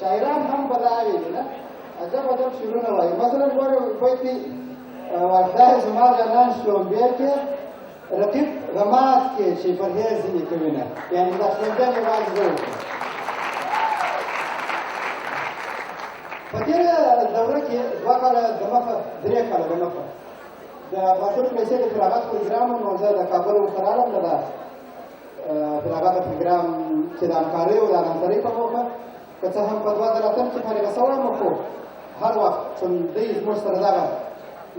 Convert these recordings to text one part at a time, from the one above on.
شاعران هم په دا ویلي نه عجب عجب شعرونه وایي مثلا ګوره بیت کې خدای زما جانان شلومبې کې رقیب غمات کې چې پرهیز ځینې کوي نه یعنې دا شلومبیان یوازې زه وکړم په تېره دوره کې 2 کاله دمخه 3 کاله دمخه د باتور پیسې د فراغت پروګرام نو زه د کابل ورته رالم د فراغت پروګرام چې د همکارۍ او د همکارۍ په موخه که څه هم په 2008 کې فارغه شوی یم خو هر وخت چې دوی زموږ سره دغه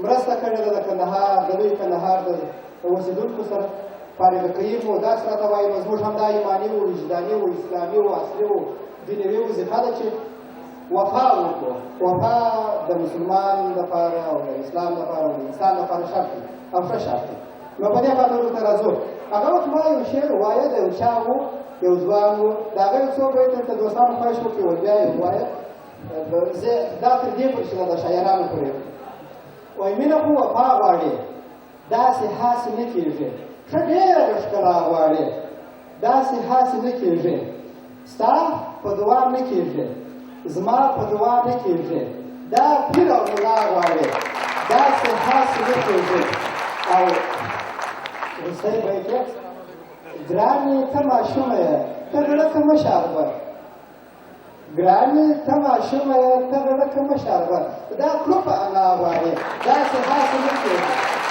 مرسته کړې ده د کندهار د لوی کندهار د اوسېدونکو سره فارغه کوي مو داسې راته وایي نو زموږ همدا ایماني و وجداني و اسلامي و عصري و دینوي وظیفه ده چې وفا وکړو وفا د مسلمان لپاره او د اسلام لپاره او د انسان لپاره شرط دی او ښه شرط دی نو په دې خاطر ورته راځو هغه وخت ما یو شعر ووایه د یو چا و یو ځوان و د هغه یو څو بیته ورته دوستانو خواهش وکړي ور بیا یې ووایه دا تر دې پورې چې د شاعرانو پورې وایي مینه خو وفا غواړي داسې هاسې نه کېږي ښه ډېره ښکلا غواړي داسې هاسې نه کېږي ستا په دعا نه کېږي زما په دعا نه کېږي دا پیر او ملا غواړي داسې هاسې نه کېږي او وروستی بیت یې ګرانې ته ماشومه یې ته زړه که مه شاربه ګرانې ته ماشومه یې ته زړه که مه شاربه دا کړوپه انا غواړي داسې هاسې نه کېږي